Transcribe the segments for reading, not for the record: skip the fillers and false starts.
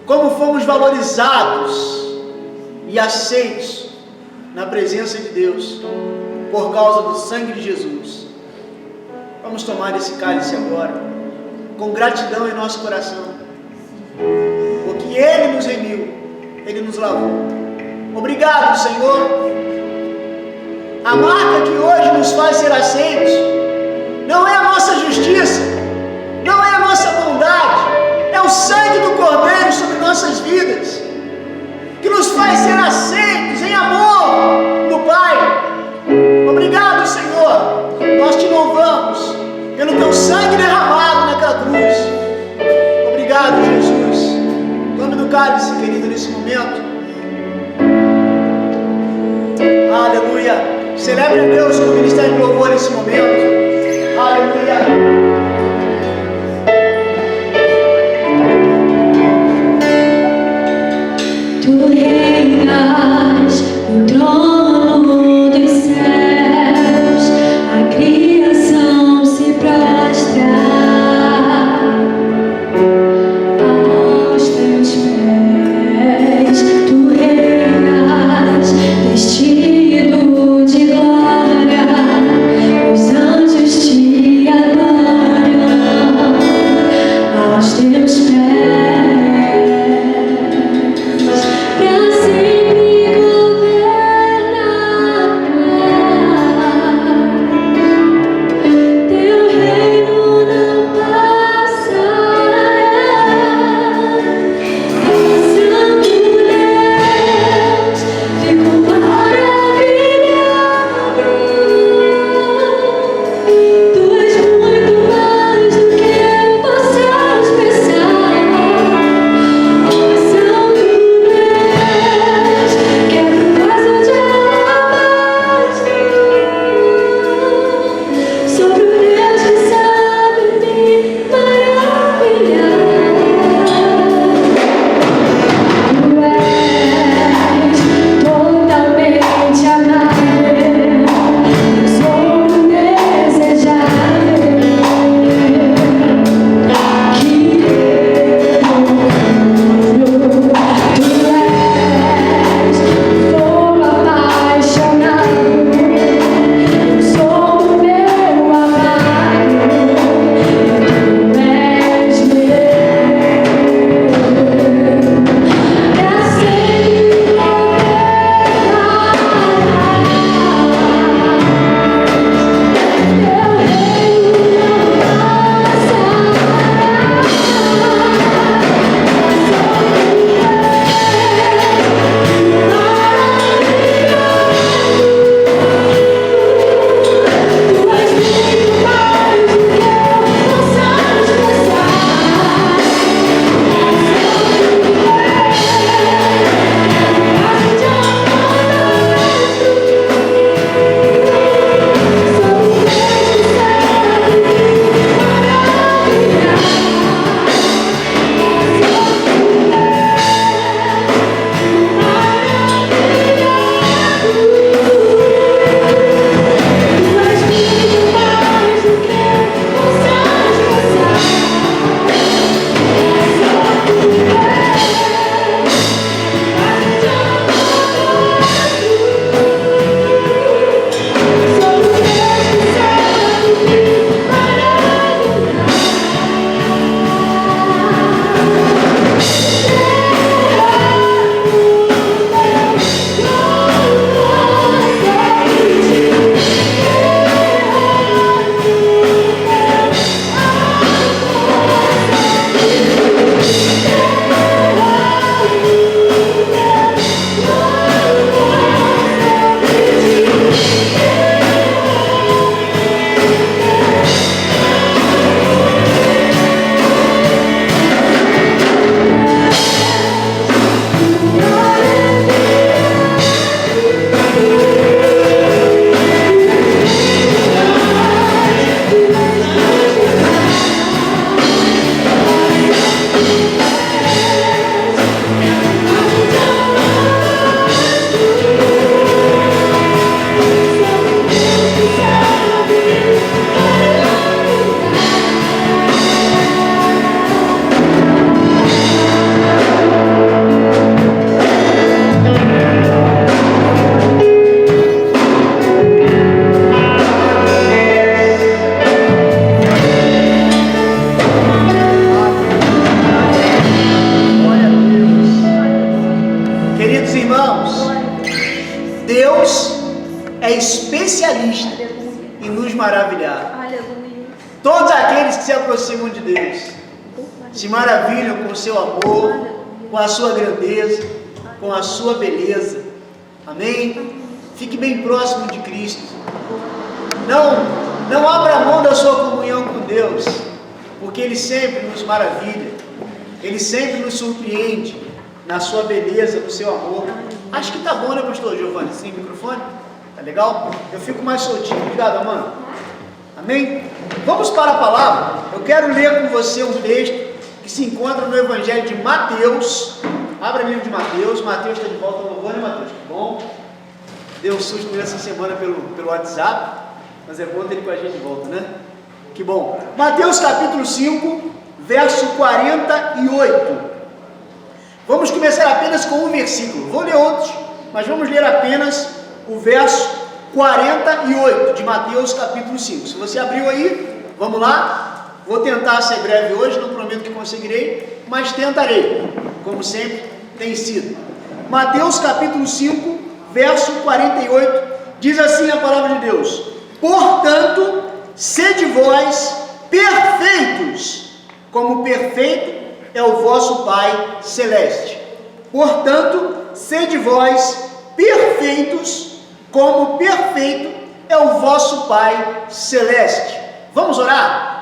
como fomos valorizados e aceitos na presença de Deus por causa do sangue de Jesus. Vamos tomar esse cálice agora, com gratidão em nosso coração, porque Ele nos remiu, Ele nos lavou. Obrigado, Senhor. A marca que hoje nos faz ser aceitos não é a nossa justiça, não é a nossa bondade, é o sangue do Cordeiro sobre nossas vidas, que nos faz ser aceitos em amor do Pai. Obrigado, Senhor. Nós te louvamos pelo teu sangue derramado naquela cruz. Obrigado, Jesus. Tome do cálice, querido, nesse momento. Aleluia. Celebre a Deus com o ministério de louvor nesse momento. Aleluia. Tu reinas no trono dos céus, a criação se prostra aos teus pés. Tu reinas vestido de glória, os anjos te adoram. especialista em nos maravilhar. Aleluia. Todos aqueles que se aproximam de Deus se maravilham com o seu amor, com a sua grandeza, com a sua beleza. Amém? Fique bem próximo de Cristo. Não abra mão da sua comunhão com Deus, porque Ele sempre nos maravilha, Ele sempre nos surpreende na sua beleza, no seu amor. Acho que tá bom, né, pastor Giovanni? Sem microfone? Tá legal? Eu fico mais soltinho. Obrigado, mano. Amém? Vamos para a palavra. Eu quero ler com você um texto que se encontra no Evangelho de Mateus. Abra o livro de Mateus. Mateus está de volta ao louvor, né, Mateus? Que bom. Deu um susto nessa semana pelo WhatsApp, mas é bom ter ele com a gente de volta, né? Que bom. Mateus capítulo 5, verso 48. Vamos começar apenas com um versículo. Vou ler outros, mas vamos ler apenas o verso 48 de Mateus capítulo 5. Se você abriu aí, vamos lá. Vou tentar ser breve hoje, não prometo que conseguirei, mas tentarei, como sempre tem sido. Mateus capítulo 5, verso 48, diz assim a palavra de Deus: portanto, sede vós perfeitos, como perfeito é o vosso Pai Celeste. Portanto, sede vós perfeitos, como perfeito é o vosso Pai Celeste. Vamos orar?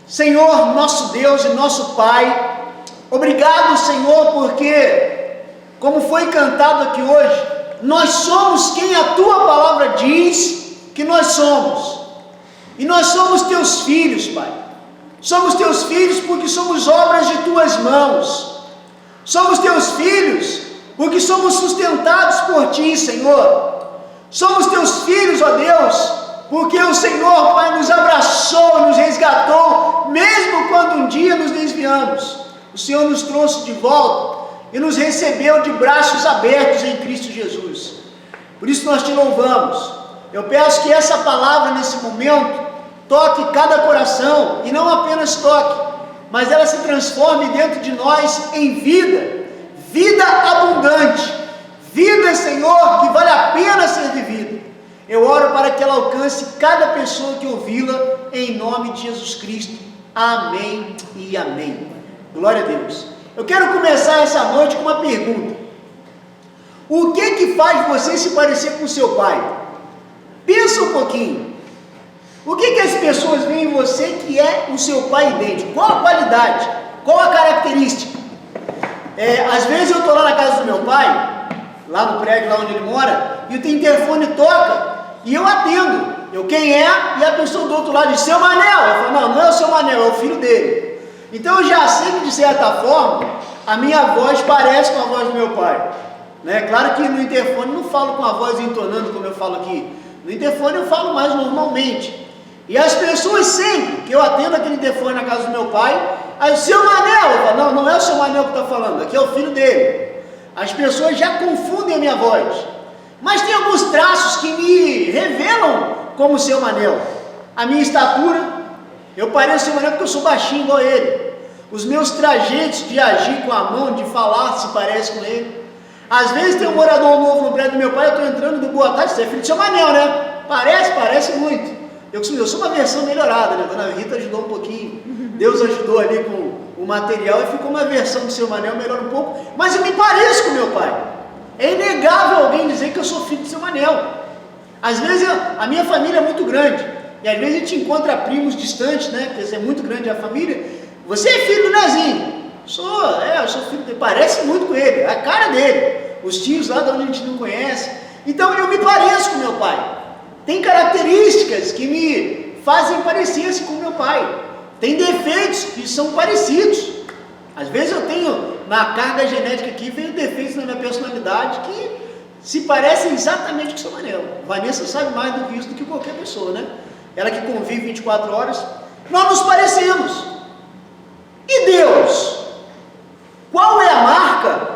Senhor, nosso Deus e nosso Pai, obrigado, Senhor, porque, como foi cantado aqui hoje, nós somos quem a Tua palavra diz que nós somos. E nós somos Teus filhos, Pai. Somos Teus filhos porque somos obras de Tuas mãos. Somos Teus filhos porque somos sustentados por Ti, Senhor. Somos Teus filhos, ó Deus, porque o Senhor, Pai, nos abraçou, nos resgatou, mesmo quando um dia nos desviamos. O Senhor nos trouxe de volta e nos recebeu de braços abertos em Cristo Jesus. Por isso nós Te louvamos. Eu peço que essa palavra nesse momento toque cada coração, e não apenas toque, mas ela se transforme dentro de nós em vida abundante, vida, Senhor, que vale a pena ser vivida. Eu oro para que ela alcance cada pessoa que ouvi-la, em nome de Jesus Cristo. Amém e amém. Glória a Deus. Eu quero começar essa noite com uma pergunta. O que faz você se parecer com seu pai? Pensa um pouquinho. O que as pessoas veem em você que é o seu pai idêntico? Qual a qualidade? Qual a característica? Às vezes eu estou lá na casa do meu pai, lá no prédio, lá onde ele mora, e o interfone toca, e eu atendo. Quem é? E a pessoa do outro lado diz, seu Manel. Eu falo, não é o seu Manel, é o filho dele. Então eu já sei que, de certa forma, a minha voz parece com a voz do meu pai. Né? Claro que no interfone eu não falo com a voz entonando como eu falo aqui. No interfone eu falo mais normalmente. E as pessoas sempre que eu atendo aquele interfone na casa do meu pai, aí, seu Manel, eu falo, não é o seu Manel que está falando, aqui é o filho dele. As pessoas já confundem a minha voz. Mas tem alguns traços que me revelam como o seu Manel. A minha estatura, eu pareço o seu Manel porque eu sou baixinho igual ele. Os meus trajetos de agir com a mão, de falar, se parece com ele. Às vezes tem um morador novo no prédio do meu pai, eu estou entrando do boa tarde, você é filho do seu Manel, né? Parece muito. Eu sou uma versão melhorada, né? A dona Rita ajudou um pouquinho. Deus ajudou ali com o material e ficou uma versão do seu Manel, melhor um pouco. Mas eu me pareço com meu pai. É inegável alguém dizer que eu sou filho do seu Manel. Às vezes a minha família é muito grande. E às vezes a gente encontra primos distantes, né? Porque é muito grande a família. Você é filho do Nezinho? Eu sou filho dele. Parece muito com ele, a cara dele. Os tios lá de onde a gente não conhece. Então eu me pareço com meu pai. Tem características que me fazem parecer-se com meu pai. Tem defeitos que são parecidos. Às vezes eu tenho, na carga genética aqui, veio defeitos na minha personalidade que se parecem exatamente com o seu Manel. Vanessa sabe mais do que isso do que qualquer pessoa, né? Ela que convive 24 horas. Nós nos parecemos. E Deus? Qual é a marca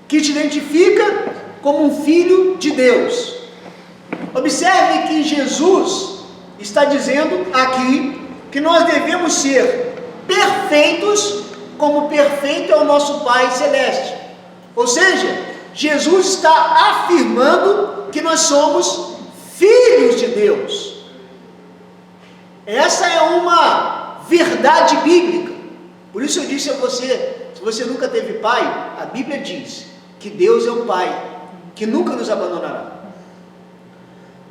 que te identifica como um filho de Deus? Observe que Jesus está dizendo aqui que nós devemos ser perfeitos como perfeito é o nosso Pai Celeste. Ou seja, Jesus está afirmando que nós somos filhos de Deus. Essa é uma verdade bíblica. Por isso eu disse a você, se você nunca teve pai, a Bíblia diz que Deus é um pai que nunca nos abandonará.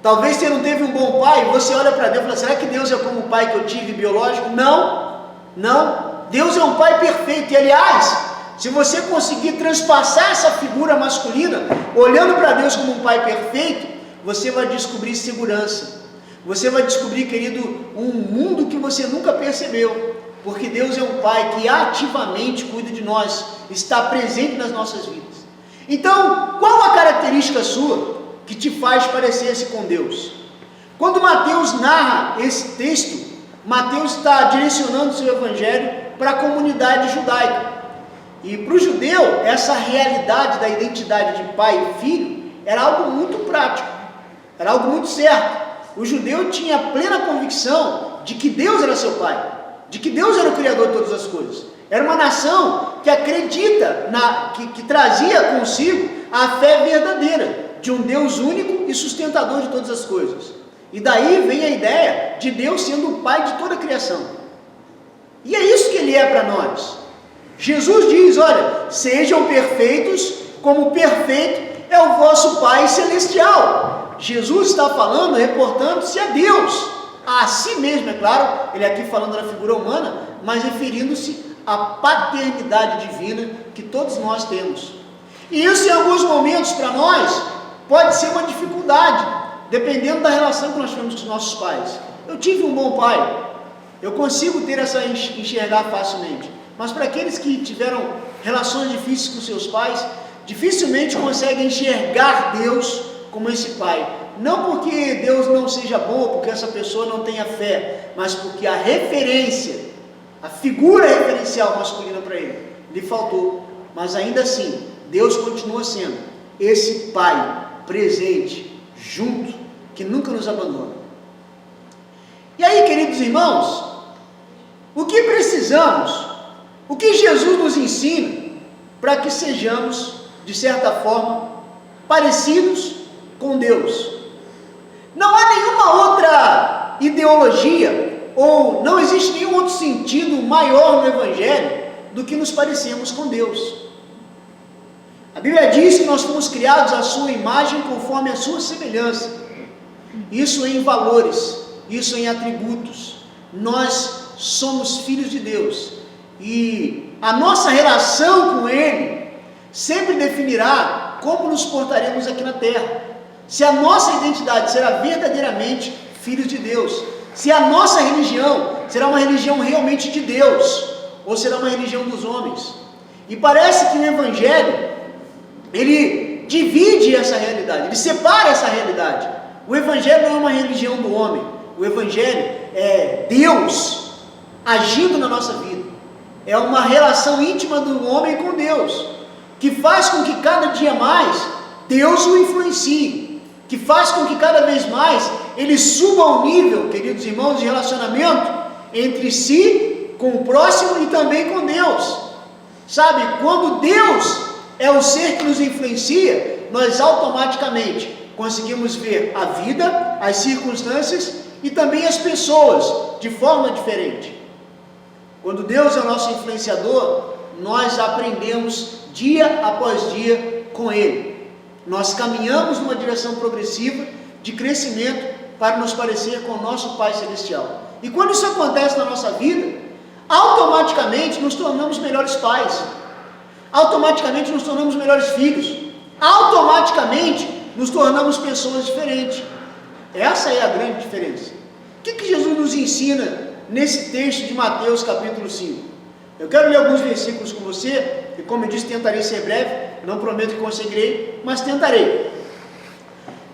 Talvez você não teve um bom pai, você olha para Deus e fala, será que Deus é como o pai que eu tive biológico? Não, não. Deus é um pai perfeito. E aliás, se você conseguir transpassar essa figura masculina, olhando para Deus como um pai perfeito, você vai descobrir segurança. Você vai descobrir, querido, um mundo que você nunca percebeu. Porque Deus é um pai que ativamente cuida de nós, está presente nas nossas vidas. Então, qual a característica sua que te faz parecer-se com Deus? Quando Mateus narra esse texto, Mateus está direcionando o seu evangelho para a comunidade judaica. E para o judeu, essa realidade da identidade de pai e filho era algo muito prático, era algo muito certo. O judeu tinha plena convicção de que Deus era seu pai, de que Deus era o Criador de todas as coisas. Era uma nação que acredita, que trazia consigo a fé verdadeira de um Deus único e sustentador de todas as coisas. E daí vem a ideia de Deus sendo o pai de toda a criação. E é isso que Ele é para nós. Jesus diz, olha, sejam perfeitos como perfeito é o vosso Pai Celestial. Jesus está falando, reportando-se a Deus, a si mesmo, é claro, ele aqui falando da figura humana, mas referindo-se à paternidade divina que todos nós temos. E isso em alguns momentos para nós pode ser uma dificuldade, dependendo da relação que nós temos com os nossos pais. Eu tive um bom pai, eu consigo ter enxergar facilmente, mas para aqueles que tiveram relações difíceis com seus pais, dificilmente conseguem enxergar Deus como esse pai. Não porque Deus não seja bom, ou porque essa pessoa não tenha fé, mas porque a referência, a figura referencial masculina para ele, lhe faltou. Mas ainda assim, Deus continua sendo esse pai presente, junto, que nunca nos abandona. E aí, queridos irmãos, o que precisamos, o que Jesus nos ensina para que sejamos, de certa forma, parecidos com Deus? Não há nenhuma outra ideologia, ou não existe nenhum outro sentido maior no Evangelho do que nos parecemos com Deus. A Bíblia diz que nós fomos criados à sua imagem conforme a sua semelhança. Isso em valores, isso em atributos. Nós somos filhos de Deus. E a nossa relação com Ele sempre definirá como nos portaremos aqui na terra. Se a nossa identidade será verdadeiramente filhos de Deus, se a nossa religião será uma religião realmente de Deus, ou será uma religião dos homens. E parece que o Evangelho, ele divide essa realidade, ele separa essa realidade. O Evangelho não é uma religião do homem, o Evangelho é Deus agindo na nossa vida. É uma relação íntima do homem com Deus, que faz com que cada dia mais Deus o influencie, que faz com que cada vez mais ele suba ao nível, queridos irmãos, de relacionamento entre si, com o próximo e também com Deus. Sabe, quando Deus é o ser que nos influencia, nós automaticamente conseguimos ver a vida, as circunstâncias e também as pessoas de forma diferente. Quando Deus é o nosso influenciador, nós aprendemos dia após dia com Ele. Nós caminhamos numa direção progressiva de crescimento para nos parecer com o nosso Pai Celestial. E quando isso acontece na nossa vida, automaticamente nos tornamos melhores pais, automaticamente nos tornamos melhores filhos, automaticamente nos tornamos pessoas diferentes. Essa é a grande diferença. O que Jesus nos ensina nesse texto de Mateus capítulo 5? Eu quero ler alguns versículos com você, e como eu disse, tentarei ser breve, não prometo que conseguirei, mas tentarei.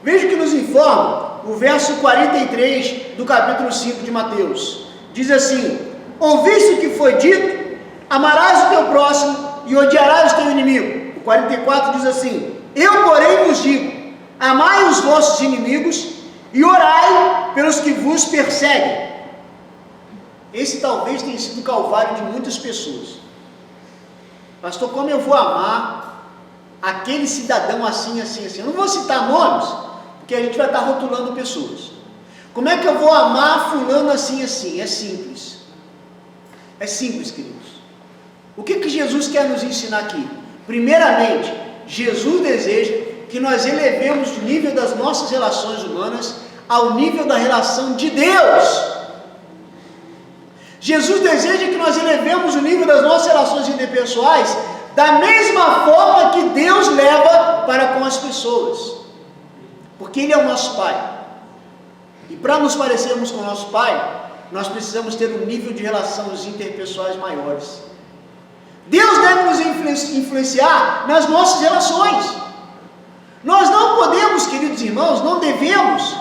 Veja o que nos informa o verso 43 do capítulo 5 de Mateus. Diz assim: ouviste o que foi dito, amarás o teu próximo e odiarás o teu inimigo. O 44 diz assim: eu porém vos digo, amai os vossos inimigos e orai pelos que vos perseguem. Esse talvez tenha sido o calvário de muitas pessoas. Pastor, como eu vou amar aquele cidadão assim, assim, assim? Eu não vou citar nomes, porque Porque a gente vai estar rotulando pessoas. Como é que eu vou amar fulano assim, assim? É simples. É simples, queridos. O que Jesus quer nos ensinar aqui? Primeiramente, Jesus deseja que nós elevemos o nível das nossas relações humanas ao nível da relação de Deus. Jesus deseja que nós elevemos o nível das nossas relações interpessoais da mesma forma que Deus leva para com as pessoas. Porque Ele é o nosso Pai. E para nos parecermos com o nosso Pai, nós precisamos ter um nível de relações interpessoais maiores. Deus deve nos influenciar nas nossas relações. Nós não podemos, queridos irmãos, não devemos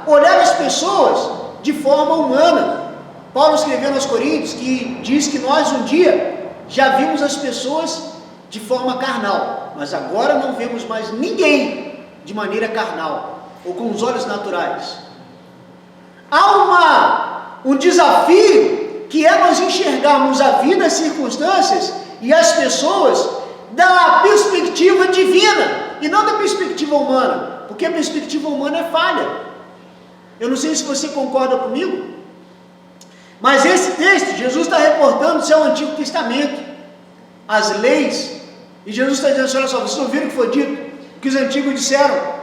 olhar as pessoas de forma humana. Paulo escreveu aos Coríntios que diz que nós um dia já vimos as pessoas de forma carnal, mas agora não vemos mais ninguém de maneira carnal ou com os olhos naturais. Há um desafio que é nós enxergarmos a vida, as circunstâncias e as pessoas da perspectiva divina e não da perspectiva humana, porque a perspectiva humana é falha. Eu não sei se você concorda comigo, mas esse texto, Jesus está reportando-se ao Antigo Testamento, as leis, e Jesus está dizendo assim: olha só, vocês ouviram o que foi dito, que os antigos disseram: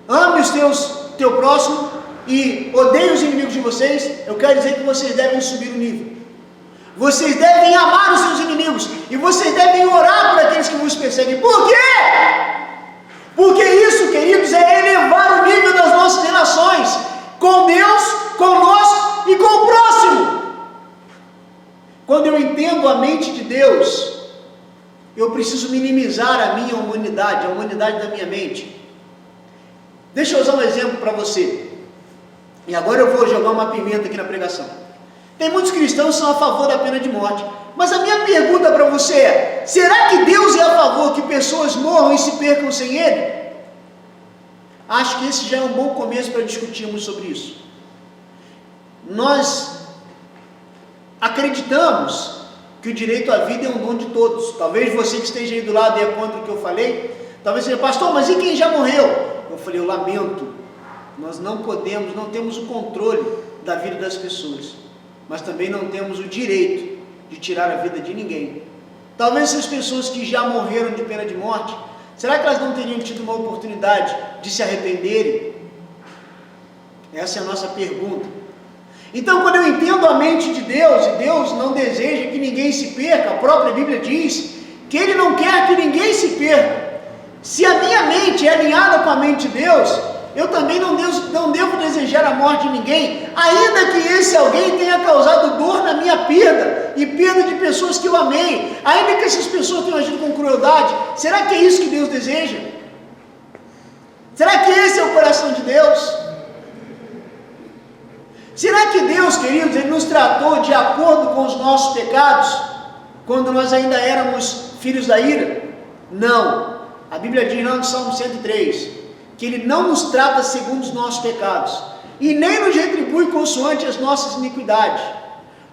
ame o teu próximo e odeie os inimigos de vocês. Eu quero dizer que vocês devem subir o nível. Vocês devem amar os seus inimigos e vocês devem orar por aqueles que vos perseguem. Por quê? Porque isso, queridos, é elevar o nível das nossas relações com Deus, conosco e com o próximo. Quando eu entendo a mente de Deus, eu preciso minimizar a minha humanidade, a humanidade da minha mente. Deixa eu usar um exemplo para você. E agora eu vou jogar uma pimenta aqui na pregação. Tem muitos cristãos que são a favor da pena de morte. Mas a minha pergunta para você é: será que Deus é a favor que pessoas morram e se percam sem Ele? Acho que esse já é um bom começo para discutirmos sobre isso. Nós acreditamos que o direito à vida é um dom de todos. Talvez você que esteja aí do lado e é contra o que eu falei, talvez seja: pastor, mas e quem já morreu? Eu falei: eu lamento, nós não podemos, não temos o controle da vida das pessoas, mas também não temos o direito de tirar a vida de ninguém. Talvez essas pessoas que já morreram de pena de morte, será que elas não teriam tido uma oportunidade de se arrependerem? Essa é a nossa pergunta. Então, quando eu entendo a mente de Deus, e Deus não deseja que ninguém se perca, a própria Bíblia diz que Ele não quer que ninguém se perca. Se a minha mente é alinhada com a mente de Deus, eu também não devo desejar a morte de ninguém, ainda que esse alguém tenha causado dor na minha perda, e perda de pessoas que eu amei, ainda que essas pessoas tenham agido com crueldade. Será que é isso que Deus deseja? Será que esse é o coração de Deus? Será que Deus, queridos, Ele nos tratou de acordo com os nossos pecados, quando nós ainda éramos filhos da ira? Não. A Bíblia diz lá no Salmo 103, que Ele não nos trata segundo os nossos pecados, e nem nos retribui consoante as nossas iniquidades.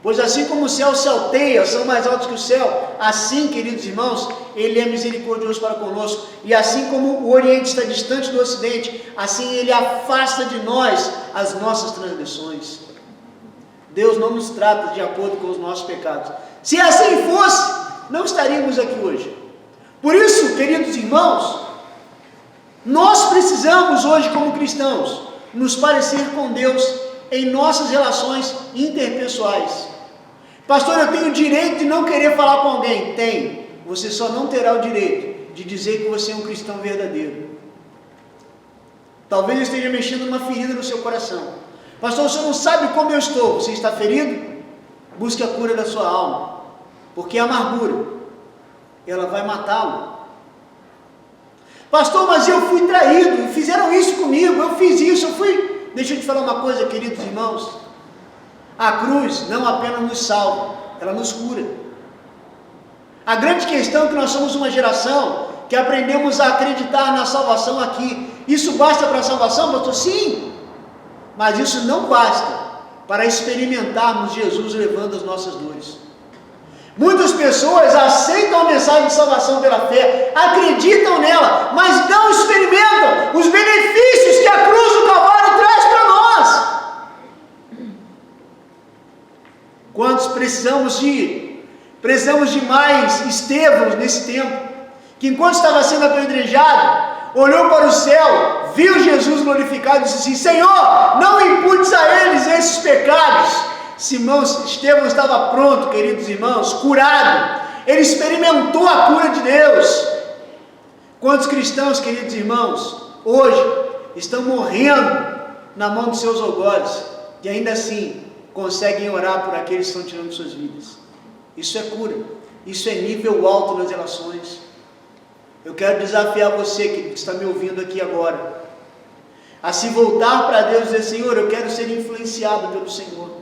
Pois assim como o céu se alteia, são mais altos que o céu, assim, queridos irmãos, Ele é misericordioso para conosco. E assim como o Oriente está distante do Ocidente, assim Ele afasta de nós as nossas transgressões. Deus não nos trata de acordo com os nossos pecados. Se assim fosse, não estaríamos aqui hoje. Por isso, queridos irmãos, nós precisamos hoje, como cristãos, nos parecer com Deus em nossas relações interpessoais. Pastor, eu tenho o direito de não querer falar com alguém. Tem. Você só não terá o direito de dizer que você é um cristão verdadeiro. Talvez eu esteja mexendo numa ferida no seu coração. Pastor, o senhor não sabe como eu estou. Você está ferido? Busque a cura da sua alma. Porque a amargura, ela vai matá-lo. Pastor, mas eu fui traído, fizeram isso comigo, eu fiz isso, eu fui... Deixa eu te falar uma coisa, queridos irmãos. A cruz não apenas nos salva, ela nos cura. A grande questão é que nós somos uma geração que aprendemos a acreditar na salvação aqui. Isso basta para a salvação, pastor? Sim, mas isso não basta para experimentarmos Jesus levando as nossas dores. Muitas pessoas aceitam a mensagem de salvação pela fé, acreditam nela, mas não experimentam os benefícios que a cruz do Calvário traz para nós. Quantos precisamos de mais Estevãos nesse tempo, que enquanto estava sendo apedrejado, olhou para o céu, viu Jesus glorificado e disse assim: Senhor, não imputes a eles esses pecados. Estevão estava pronto, queridos irmãos, curado. Ele experimentou a cura de Deus. Quantos cristãos, queridos irmãos, hoje estão morrendo na mão dos seus algozes e ainda assim conseguem orar por aqueles que estão tirando suas vidas? Isso é cura, isso é nível alto nas relações. Eu quero desafiar você que está me ouvindo aqui agora, a se voltar para Deus e dizer: Senhor, eu quero ser influenciado pelo Senhor.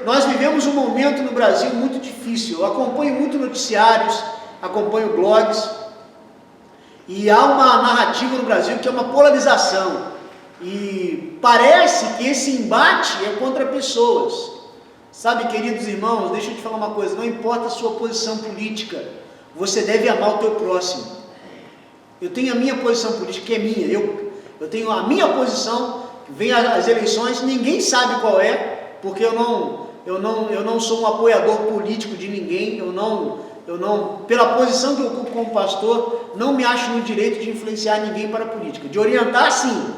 Nós vivemos um momento no Brasil muito difícil. Eu acompanho muito noticiários, acompanho blogs, e há uma narrativa no Brasil que é uma polarização, e parece que esse embate é contra pessoas. Sabe, queridos irmãos, deixa eu te falar uma coisa: não importa a sua posição política, você deve amar o teu próximo. Eu tenho a minha posição política, que é minha. Eu tenho a minha posição. Vem as eleições, ninguém sabe qual é, porque eu não sou um apoiador político de ninguém. Eu não, pela posição que eu ocupo como pastor, não me acho no direito de influenciar ninguém para a política. De orientar, sim.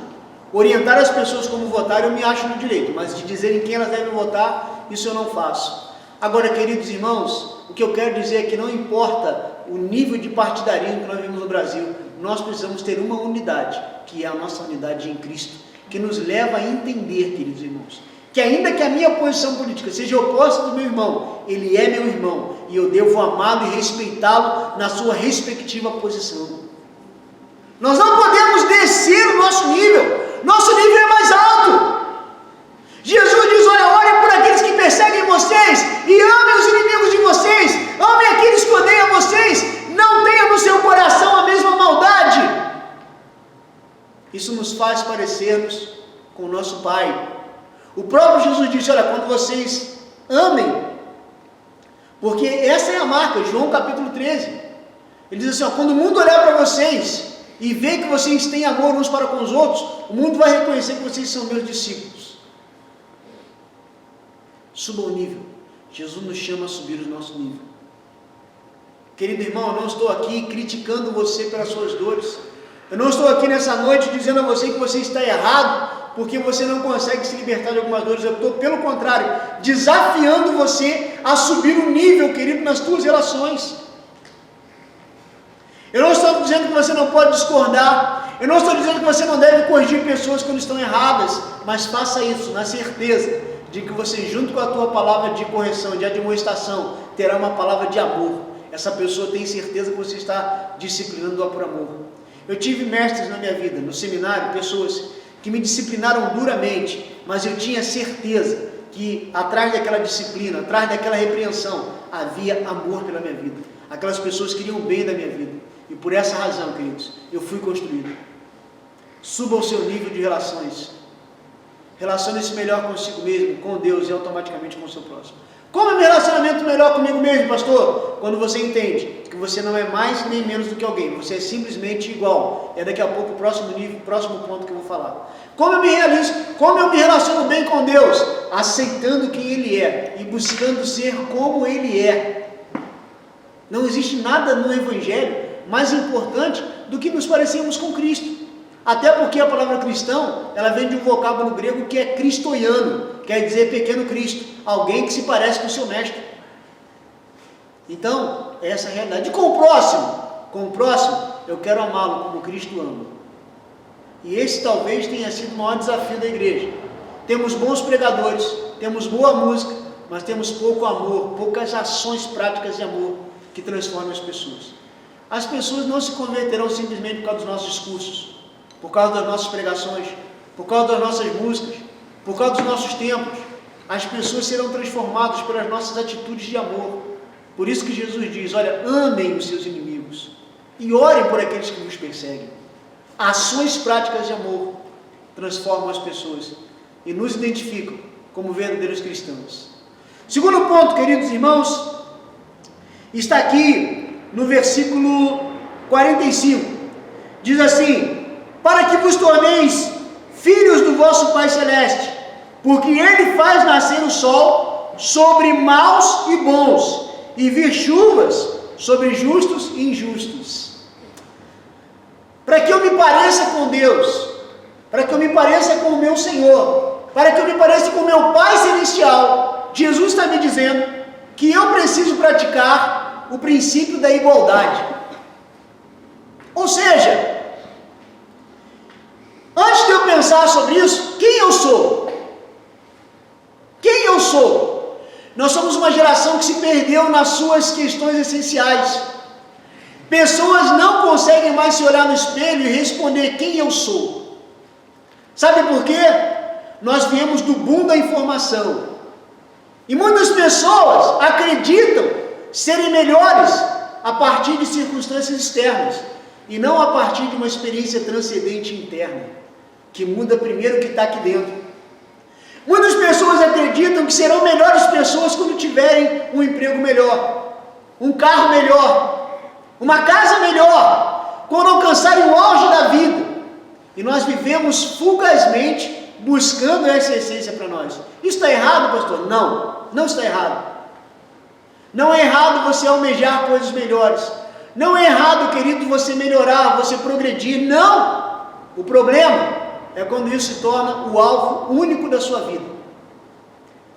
Orientar as pessoas como votar, eu me acho no direito, mas de dizer em quem elas devem votar, isso eu não faço. Agora, queridos irmãos, o que eu quero dizer é que não importa o nível de partidarismo que nós vivemos no Brasil, nós precisamos ter uma unidade, que é a nossa unidade em Cristo, que nos leva a entender, queridos irmãos, que ainda que a minha posição política seja oposta do meu irmão, ele é meu irmão, e eu devo amá-lo e respeitá-lo na sua respectiva posição. Nós não podemos descer o nosso nível é mais alto. Jesus diz: olha, orem por aqueles que perseguem vocês, e amem os inimigos de vocês, amem aqueles que odeiam vocês, não tenha no seu coração a mesma maldade. Isso nos faz parecermos com o nosso Pai. O próprio Jesus disse: olha, quando vocês amem, porque essa é a marca, João capítulo 13, ele diz assim: ó, quando o mundo olhar para vocês e ver que vocês têm amor uns para com os outros, o mundo vai reconhecer que vocês são meus discípulos. Suba o nível. Jesus nos chama a subir o nosso nível. Querido irmão, eu não estou aqui criticando você pelas suas dores. Eu não estou aqui nessa noite dizendo a você que você está errado porque você não consegue se libertar de algumas dores. Eu estou, pelo contrário, desafiando você a subir o nível, querido, nas tuas relações. Eu não estou dizendo que você não pode discordar. Eu não estou dizendo que você não deve corrigir pessoas quando estão erradas, mas faça isso na certeza de que você, junto com a tua palavra de correção, de admoestação, terá uma palavra de amor. Essa pessoa tem certeza que você está disciplinando-a por amor. Eu tive mestres na minha vida, no seminário, pessoas que me disciplinaram duramente, mas eu tinha certeza que atrás daquela disciplina, atrás daquela repreensão, havia amor pela minha vida. Aquelas pessoas queriam o bem da minha vida. E por essa razão, queridos, eu fui construído. Suba o seu nível de relações. Relacione-se melhor consigo mesmo, com Deus e automaticamente com o seu próximo. Como é meu relacionamento melhor comigo mesmo, pastor? Quando você entende que você não é mais nem menos do que alguém, você é simplesmente igual. É daqui a pouco o próximo nível, o próximo ponto que eu vou falar. Como eu me relaciono bem com Deus? Aceitando quem Ele é e buscando ser como Ele é. Não existe nada no Evangelho mais importante do que nos parecermos com Cristo. Até porque a palavra cristão, ela vem de um vocábulo grego que é cristoiano, quer dizer pequeno Cristo, alguém que se parece com o seu mestre. Então, essa é a realidade. E com o próximo, eu quero amá-lo como Cristo ama. E esse talvez tenha sido o maior desafio da igreja. Temos bons pregadores, temos boa música, mas temos pouco amor, poucas ações práticas de amor que transformam as pessoas. As pessoas não se converterão simplesmente por causa dos nossos discursos, por causa das nossas pregações, por causa das nossas músicas, por causa dos nossos templos. As pessoas serão transformadas pelas nossas atitudes de amor. Por isso que Jesus diz: olha, amem os seus inimigos e orem por aqueles que vos perseguem. Ações práticas de amor transformam as pessoas e nos identificam como verdadeiros cristãos. Segundo ponto, queridos irmãos, está aqui no versículo 45. Diz assim: para que vos torneis filhos do vosso Pai Celeste, porque Ele faz nascer o sol sobre maus e bons, e vir chuvas sobre justos e injustos. Para que eu me pareça com Deus, para que eu me pareça com o meu Senhor, para que eu me pareça com o meu Pai Celestial, Jesus está me dizendo que eu preciso praticar o princípio da igualdade. Ou seja, antes de eu pensar sobre isso, quem eu sou? Quem eu sou? Nós somos uma geração que se perdeu nas suas questões essenciais. Pessoas não conseguem mais se olhar no espelho e responder quem eu sou. Sabe por quê? Nós viemos do boom da informação. E muitas pessoas acreditam serem melhores a partir de circunstâncias externas e não a partir de uma experiência transcendente interna, que muda primeiro o que está aqui dentro. Muitas pessoas acreditam que serão melhores pessoas quando tiverem um emprego melhor, um carro melhor, uma casa melhor, quando alcançarem o auge da vida. E nós vivemos fugazmente buscando essa essência para nós. Isso está errado, pastor? Não, não está errado. Não é errado você almejar coisas melhores. Não é errado, querido, você melhorar, você progredir. Não! O problema é quando isso se torna o alvo único da sua vida.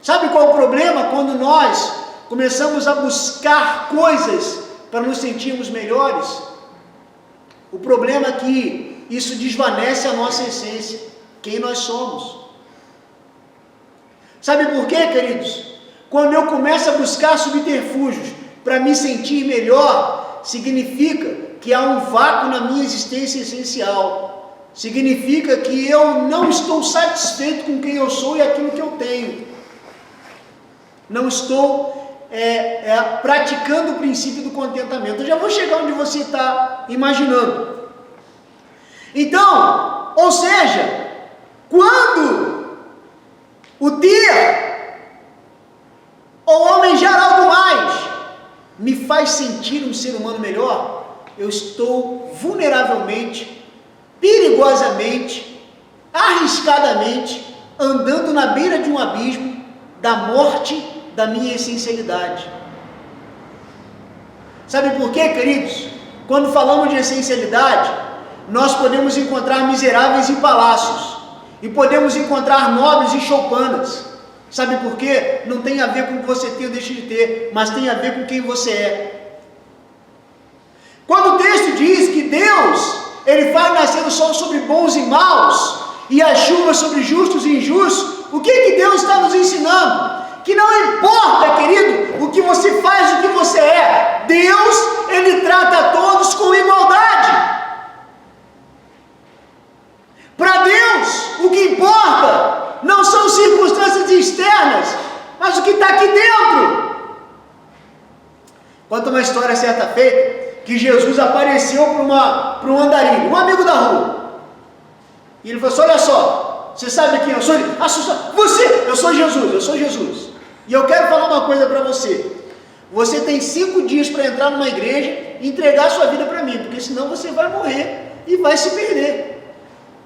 Sabe qual é o problema? Quando nós começamos a buscar coisas para nos sentirmos melhores. O problema é que isso desvanece a nossa essência, quem nós somos. Sabe por quê, queridos? Quando eu começo a buscar subterfúgios para me sentir melhor, significa que há um vácuo na minha existência essencial. Significa que eu não estou satisfeito com quem eu sou e aquilo que eu tenho. Não estou praticando o princípio do contentamento. Eu já vou chegar onde você está imaginando. Então, ou seja, quando o ter ou almejar algo mais me faz sentir um ser humano melhor, eu estou vulneravelmente, perigosamente, arriscadamente, andando na beira de um abismo da morte da minha essencialidade. Sabe por quê, queridos? Quando falamos de essencialidade, nós podemos encontrar miseráveis em palácios, e podemos encontrar nobres em choupanas. Sabe por quê? Não tem a ver com o que você tem ou deixa de ter, mas tem a ver com quem você é. Quando o texto diz que Deus, Ele faz nascer o sol sobre bons e maus, e a chuva sobre justos e injustos, o que Deus está nos ensinando? Que não importa, querido, o que você faz, o que você é, Deus, Ele trata a todos com igualdade. Para Deus, o que importa não são circunstâncias externas, mas o que está aqui dentro. Conta uma história certa feita, que Jesus apareceu para um andarilho, um amigo da rua. E ele falou assim: olha só, você sabe quem eu sou? Você, eu sou Jesus. E eu quero falar uma coisa para você. Você tem 5 dias para entrar numa igreja e entregar a sua vida para mim, porque senão você vai morrer e vai se perder.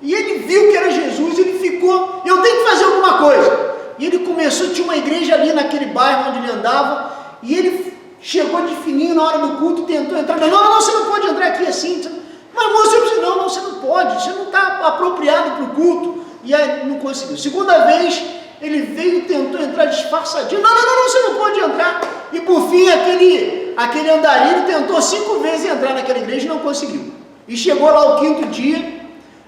E ele viu que era Jesus, ele ficou, eu tenho que fazer alguma coisa. E ele começou, tinha uma igreja ali naquele bairro onde ele andava, e ele chegou de fininho na hora do culto, tentou entrar, não, você não pode entrar aqui assim. Mas moço, eu disse, não, você não pode, você não está apropriado para o culto. E aí não conseguiu. Segunda vez, ele veio e tentou entrar disfarçadinho, não, você não pode entrar. E por fim, aquele andarilho tentou 5 vezes entrar naquela igreja e não conseguiu. E chegou lá o 5º dia,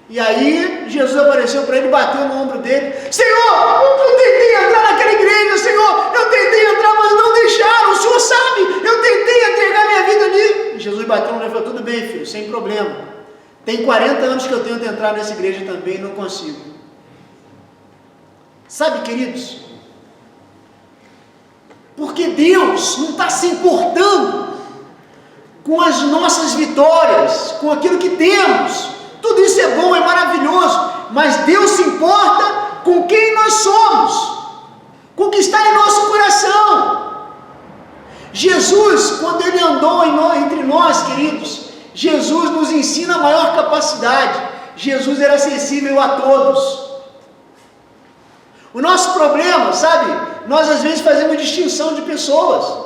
e aí Jesus apareceu para ele, bateu no ombro dele: Senhor, eu tentei entrar naquela igreja, Senhor, eu tentei entrar, mas não deixaram, o Senhor sabe, eu tentei entregar minha vida ali. E Jesus bateu no ombro e falou: tudo bem, filho, sem problema, tem 40 anos que eu tento entrar nessa igreja também e não consigo. Sabe, queridos, porque Deus não está se importando com as nossas vitórias, com aquilo que temos. Tudo isso é bom, é maravilhoso, mas Deus se importa com quem nós somos, com o que está em nosso coração. Jesus, quando Ele andou entre nós, queridos, Jesus nos ensina a maior capacidade. Jesus era acessível a todos. O nosso problema, sabe, nós às vezes fazemos distinção de pessoas.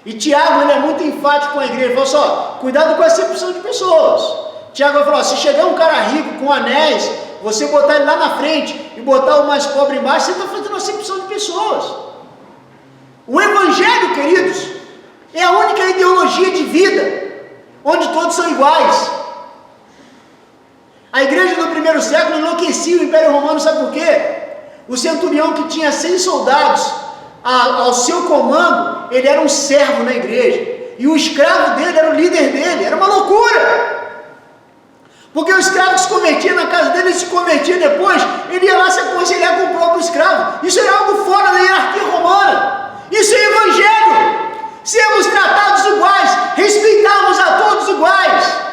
E Tiago, ele é muito enfático com a igreja, ele fala só, cuidado com a acepção de pessoas. Tiago vai falar, se chegar um cara rico com anéis, você botar ele lá na frente e botar o mais pobre embaixo, você está fazendo acepção de pessoas. O Evangelho, queridos, é a única ideologia de vida, onde todos são iguais. A igreja do primeiro século enlouquecia o Império Romano, sabe por quê? O centurião que tinha 100 soldados ao seu comando, ele era um servo na igreja, e o escravo dele era o líder dele, era uma loucura, porque o escravo se convertia na casa dele, ele se convertia depois, ele ia lá se aconselhar com o próprio escravo. Isso era algo fora da hierarquia romana, isso é Evangelho, sermos tratados iguais, respeitarmos a todos iguais.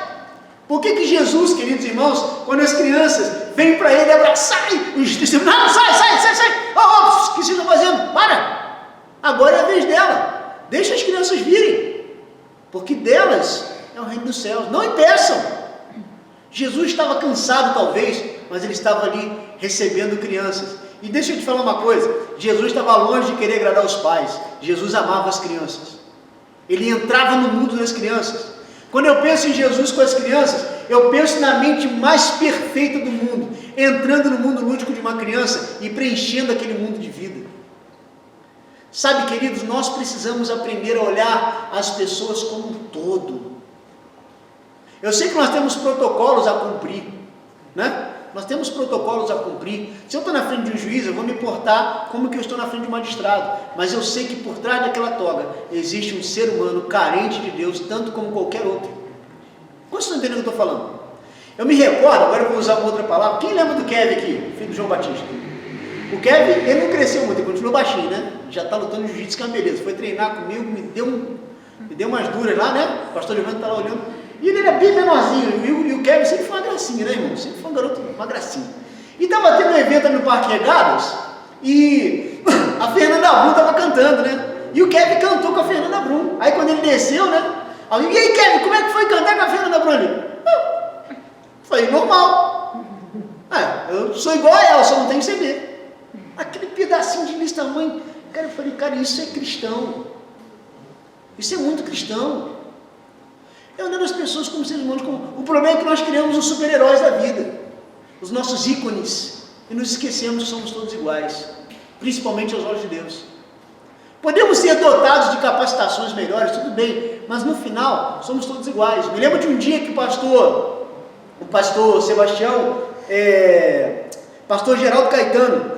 Por que Jesus, queridos irmãos, quando as crianças vêm para ele abraçar, os discípulos, não, sai, o que vocês estão fazendo? Para! Agora é a vez dela, deixa as crianças virem, porque delas é o reino dos céus, não impeçam. Jesus estava cansado talvez, mas ele estava ali recebendo crianças. E deixa eu te falar uma coisa, Jesus estava longe de querer agradar os pais, Jesus amava as crianças, ele entrava no mundo das crianças. Quando eu penso em Jesus com as crianças, eu penso na mente mais perfeita do mundo, entrando no mundo lúdico de uma criança e preenchendo aquele mundo de vida. Sabe, queridos, nós precisamos aprender a olhar as pessoas como um todo. Eu sei que nós temos protocolos a cumprir, né? Nós temos protocolos a cumprir. Se eu estou na frente de um juiz, eu vou me portar como que eu estou na frente de um magistrado. Mas eu sei que por trás daquela toga existe um ser humano carente de Deus, tanto como qualquer outro. Quantos estão entendendo o que eu estou falando? Eu me recordo, agora eu vou usar uma outra palavra. Quem lembra do Kevin aqui, filho do João Batista? O Kevin, ele não cresceu muito, ele continuou baixinho, né? Já está lutando jiu-jitsu, que é uma beleza. Foi treinar comigo, me deu umas duras lá, né? O pastor Giovanni está lá olhando. E ele era bem menorzinho, e o Kevin sempre foi uma gracinha, né, irmão? Sempre foi um garoto, uma gracinha. E estava tendo um evento ali no Parque Regadas, e a Fernanda Brum estava cantando, né? E o Kevin cantou com a Fernanda Brum. Aí quando ele desceu, né? E aí, Kevin, como é que foi cantar com a Fernanda Brum ali? Falei, normal. Eu sou igual a ela, só não tenho CD. Aquele pedacinho de lista tamanho. Cara, eu falei, cara, isso é cristão. Isso é muito cristão. É olhando as pessoas como seres humanos. O problema é que nós criamos os super-heróis da vida, os nossos ícones, e nos esquecemos que somos todos iguais, principalmente aos olhos de Deus. Podemos ser dotados de capacitações melhores, tudo bem, mas no final somos todos iguais. Me lembro de um dia que o pastor Sebastião, pastor Geraldo Caetano,